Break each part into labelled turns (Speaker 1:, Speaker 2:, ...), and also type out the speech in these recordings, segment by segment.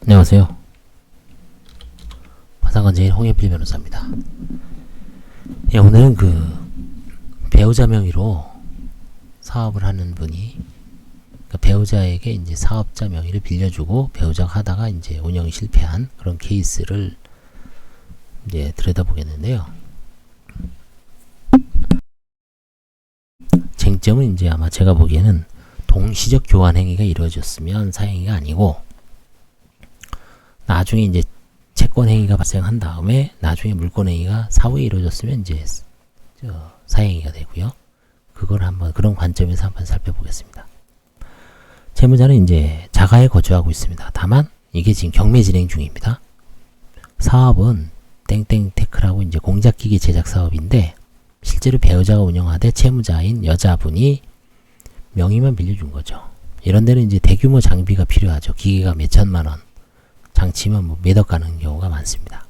Speaker 1: 안녕하세요. 화상관제인 홍예필 변호사입니다. 예, 오늘은 배우자 명의로 사업을 하는 분이 배우자에게 이제 사업자 명의를 빌려주고 배우자가 하다가 이제 운영이 실패한 그런 케이스를 이제 들여다보겠는데요. 쟁점은 이제 아마 제가 보기에는 동시적 교환 행위가 이루어졌으면 사행위가 아니고, 나중에 이제 채권 행위가 발생한 다음에 나중에 물권 행위가 사후에 이루어졌으면 이제 사행위가 되고요. 그걸 한번 그런 관점에서 한번 살펴보겠습니다. 채무자는 이제 자가에 거주하고 있습니다. 다만 이게 지금 경매 진행 중입니다. 사업은 땡땡테크라고 이제 공작기기 제작 사업인데, 실제로 배우자가 운영하되 채무자인 여자분이 명의만 빌려준 거죠. 이런 데는 이제 대규모 장비가 필요하죠. 기계가 몇 천만 원, 장치면 뭐 몇억 가는 경우가 많습니다.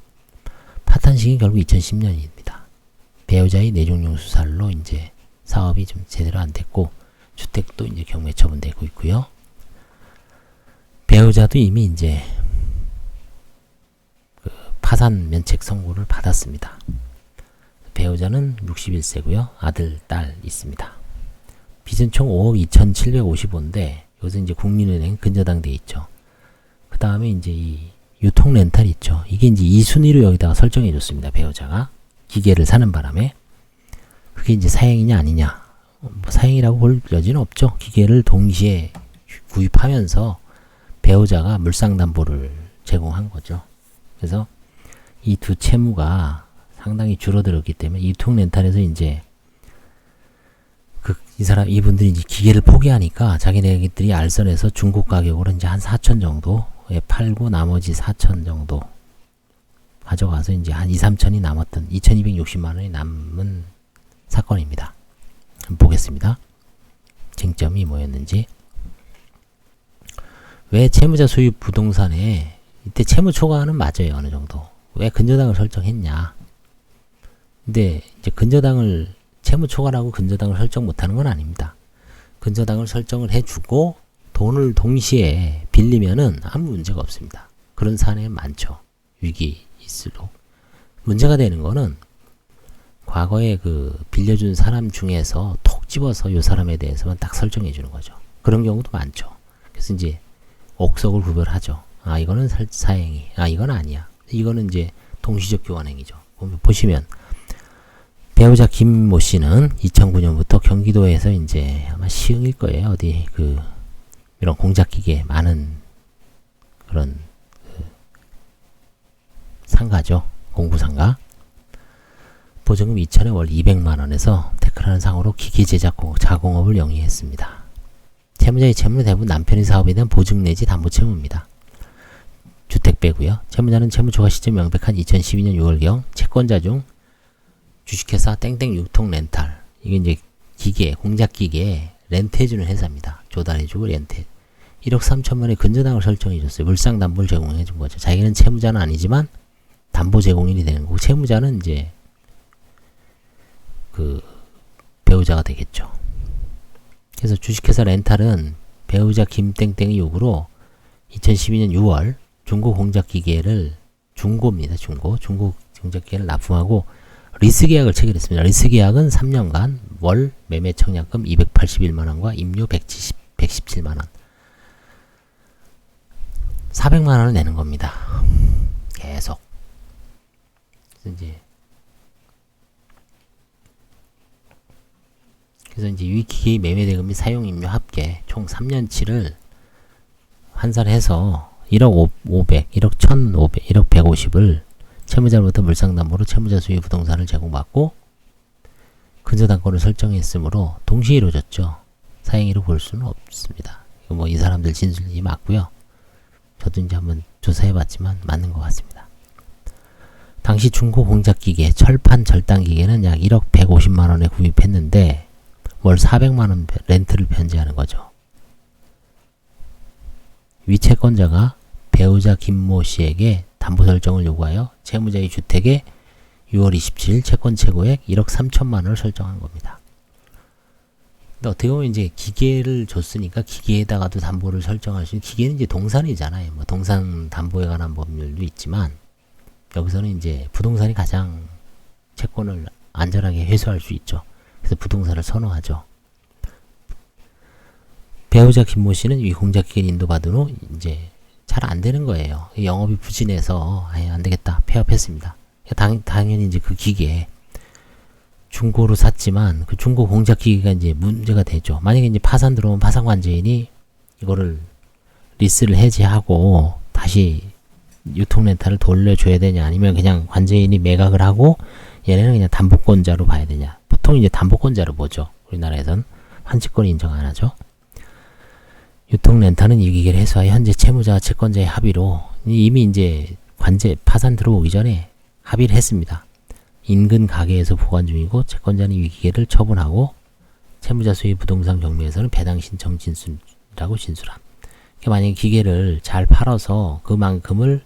Speaker 1: 파탄 시기 결국 2010년입니다. 배우자의 뇌종용 수살로 이제 사업이 좀 제대로 안 됐고, 주택도 이제 경매 처분되고 있고요. 배우자도 이미 이제 파산 면책 선고를 받았습니다. 배우자는 61세고요. 아들, 딸 있습니다. 빚은 총 5억 2,755인데 여기서 이제 국민은행 근저당 돼 있죠. 그 다음에 이제 이 유통 렌탈 있죠. 이게 이제 2순위로 여기다가 설정해 줬습니다. 배우자가 기계를 사는 바람에. 그게 이제 사행이냐 아니냐, 뭐 사행이라고 볼 여지는 없죠. 기계를 동시에 구입하면서 배우자가 물상담보를 제공한 거죠. 그래서 이 두 채무가 상당히 줄어들었기 때문에 유통 렌탈에서 이제 이분들이 이제 기계를 포기하니까 자기네들이 알선해서 중고 가격으로 이제 한 4천 정도에 팔고 나머지 4천 정도 가져가서 이제 한 2, 3천이 남았던 2,260만 원이 남은 사건입니다. 한번 보겠습니다. 쟁점이 뭐였는지. 왜 채무자 소유 부동산에 이때 채무 초과는 맞아요. 어느 정도. 왜 근저당을 설정했냐. 근데 이제 채무 초과라고 근저당을 설정 못하는 건 아닙니다. 근저당을 설정을 해주고 돈을 동시에 빌리면은 아무 문제가 없습니다. 그런 사례는 많죠. 위기 있을록. 문제가 되는 거는 과거에 빌려준 사람 중에서 톡 집어서 이 사람에 대해서만 딱 설정해 주는 거죠. 그런 경우도 많죠. 그래서 이제 옥석을 구별하죠. 아, 이거는 사행위. 아, 이건 아니야. 이거는 이제 동시적 교환행위죠. 보시면 배우자 김모 씨는 2009년부터 경기도에서 이제 아마 시흥일 거예요. 어디 이런 공작기계 많은 그런 상가죠. 공구상가. 보증금 2천에 월 200만 원에서 테크라는 상으로 기계 제작 자공업을 영위했습니다. 채무자의 채무는 대부분 남편의 사업에 대한 보증 내지 담보 채무입니다. 주택 빼고요. 채무자는 채무 초과 시점 명백한 2012년 6월경 채권자 중 주식회사 땡땡 유통 렌탈, 이게 이제 기계, 공작기계 렌트해주는 회사입니다. 조달해주고 렌트. 1억 3천만 원의 근저당을 설정해줬어요. 물상 담보를 제공해준 거죠. 자기는 채무자는 아니지만 담보 제공인이 되는 거고, 채무자는 이제 배우자가 되겠죠. 그래서 주식회사 렌탈은 배우자 김땡땡의 요구로 2012년 6월 중고 공작기계를 중고 공작기계를 납품하고 리스 계약을 체결했습니다. 리스 계약은 3년간 월 매매 청약금 281만원과 임료 117만원 400만원을 내는 겁니다. 계속. 그래서 이제 유기기계 매매 대금 및 사용 임료 합계 총 3년치를 환산해서 1억 500, 1억 1,500, 1억 150을 채무자로부터 물상담보로 채무자 소유 부동산을 제공받고 근저당권을 설정했으므로 동시에 이루어졌죠. 사행위로 볼 수는 없습니다. 이 사람들 진술이 맞고요. 저도 이제 한번 조사해봤지만 맞는 것 같습니다. 당시 중고 공작기계, 철판 절단기계는 약 1억 150만 원에 구입했는데 월 400만 원 렌트를 변제하는 거죠. 위채권자가 배우자 김모 씨에게 담보 설정을 요구하여 채무자의 주택에 6월 27일 채권 최고액 1억 3천만 원을 설정한 겁니다. 근데 어떻게 보면 이제 기계를 줬으니까 기계에다가도 담보를 설정할 수 있는, 기계는 이제 동산이잖아요. 뭐 동산 담보에 관한 법률도 있지만 여기서는 이제 부동산이 가장 채권을 안전하게 회수할 수 있죠. 그래서 부동산을 선호하죠. 배우자 김모 씨는 이 공작기계 인도받은 후 이제 잘 안 되는 거예요. 영업이 부진해서 아예 안 되겠다 폐업했습니다. 당연히 이제 그 기계 중고로 샀지만 그 중고 공작기계가 이제 문제가 되죠. 만약에 이제 파산 들어오면 파산관제인이 이거를 리스를 해지하고 다시 유통 렌탈을 돌려줘야 되냐, 아니면 그냥 관제인이 매각을 하고 얘네는 그냥 담보권자로 봐야 되냐. 보통 이제 담보권자로 보죠. 우리나라에선 환치권 인정 안 하죠. 유통 렌탈은 이 기계를 해소하여 현재 채무자와 채권자의 합의로 이미 이제 관제 파산 들어오기 전에 합의를 했습니다. 인근 가게에서 보관 중이고 채권자는 이 기계를 처분하고 채무자 소유 부동산 경매에서는 배당 신청 진술이라고 진술함. 그러니까 만약에 기계를 잘 팔아서 그만큼을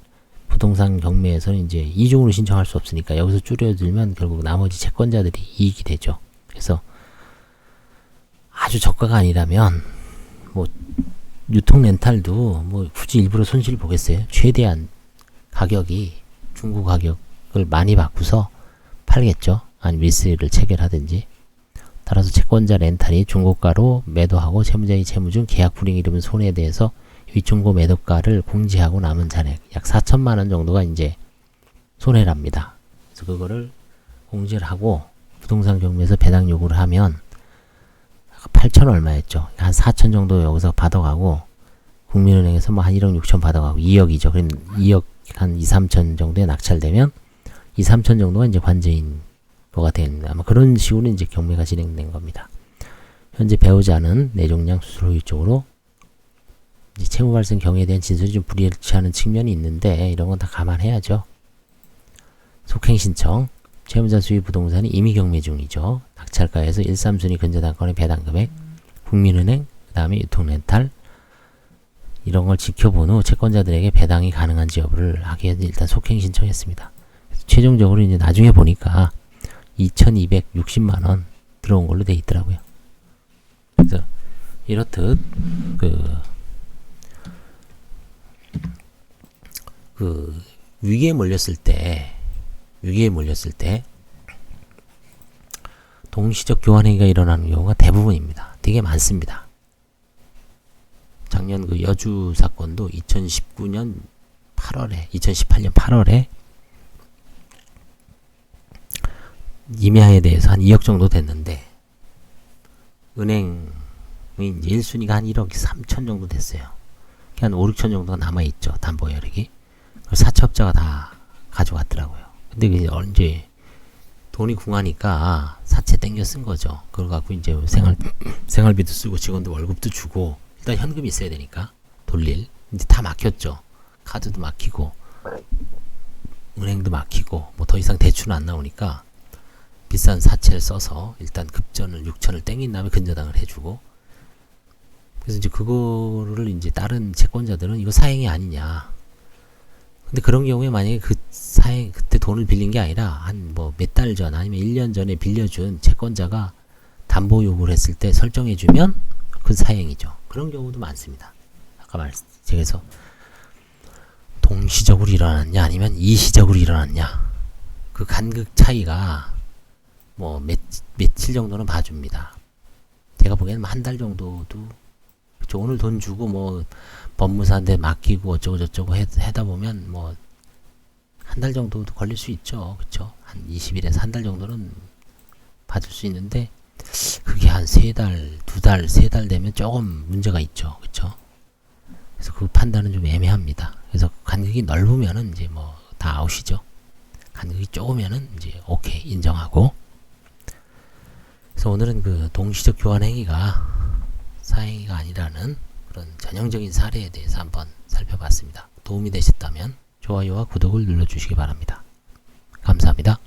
Speaker 1: 부동산 경매에서는 이제 이중으로 신청할 수 없으니까 여기서 줄여들면 결국 나머지 채권자들이 이익이 되죠. 그래서 아주 저가가 아니라면 뭐 유통 렌탈도 뭐 굳이 일부러 손실을 보겠어요. 최대한 가격이 중고 가격을 많이 받고서 팔겠죠. 아니면 리스를 체결하든지. 따라서 채권자 렌탈이 중고가로 매도하고 채무자의 채무 중 계약 불이익이 이르면 손해에 대해서 위중고 매도가를 공제하고 남은 잔액 약 4천만 원 정도가 이제 손해랍니다. 그래서 그거를 공제를 하고 부동산 경매에서 배당 요구를 하면 8천 얼마였죠. 한 4천 정도 여기서 받아가고 국민은행에서 뭐 한 1억 6천 받아가고 2억이죠. 그럼 2억 한 2, 3천 정도에 낙찰되면 2, 3천 정도가 이제 관제인 뭐가 된, 아마 그런 식으로 이제 경매가 진행된 겁니다. 현재 배우자는 내종량 수술 후유 쪽으로 이제 채무 발생 경우에 대한 진술이 좀 불일치하는 측면이 있는데 이런 건 다 감안해야죠. 속행 신청, 채무자 수유 부동산이 임의 경매 중이죠. 낙찰가에서 1, 3순위 근저당권의 배당 금액, 국민은행, 그 다음에 유통렌탈 이런 걸 지켜본 후 채권자들에게 배당이 가능한지 여부를 하기 위해서 일단 속행 신청했습니다. 최종적으로 이제 나중에 보니까 2,260만원 들어온 걸로 돼 있더라고요. 그래서 이렇듯 위기에 몰렸을 때 동시적 교환행위가 일어나는 경우가 대부분입니다. 되게 많습니다. 작년 그 여주 사건도 2018년 8월에 임야에 대해서 한 2억 정도 됐는데 은행이 이제 1순위가 한 1억 3천 정도 됐어요. 한 5, 6천 정도가 남아있죠. 담보 여력이. 사채업자가 다 가져갔더라고요. 근데 그게 이제 돈이 궁하니까 사채 땡겨 쓴 거죠. 그걸 갖고 이제 생활비도 쓰고 직원도 월급도 주고 일단 현금이 있어야 되니까 돌릴. 이제 다 막혔죠. 카드도 막히고 은행도 막히고 뭐 더 이상 대출은 안 나오니까 비싼 사채를 써서 일단 급전을 6천을 땡긴 다음에 근저당을 해주고, 그래서 이제 그거를 이제 다른 채권자들은 이거 사행이 아니냐. 근데 그런 경우에 만약에 그때 돈을 빌린 게 아니라 한 뭐 몇 달 전 아니면 1년 전에 빌려준 채권자가 담보 요구를 했을 때 설정해주면 그건 사행이죠. 그런 경우도 많습니다. 아까 제가 동시적으로 일어났냐 아니면 일시적으로 일어났냐, 그 간극 차이가 뭐 며칠 정도는 봐줍니다. 제가 보기에는 한 달 정도도, 그쵸, 오늘 돈 주고 뭐 법무사한테 맡기고 어쩌고 저쩌고 하다 보면 뭐 한 달 정도도 걸릴 수 있죠. 그쵸? 한 20일에서 한 달 정도는 봐줄 수 있는데 그게 한 3달, 2달, 3달 되면 조금 문제가 있죠. 그쵸? 그래서 그 판단은 좀 애매합니다. 그래서 간격이 넓으면은 이제 뭐 다 아웃이죠. 간격이 적으면은 이제 오케이 인정하고. 그래서 오늘은 그 동시적 교환 행위가 사행위가 아니라는 그런 전형적인 사례에 대해서 한번 살펴봤습니다. 도움이 되셨다면 좋아요와 구독을 눌러주시기 바랍니다. 감사합니다.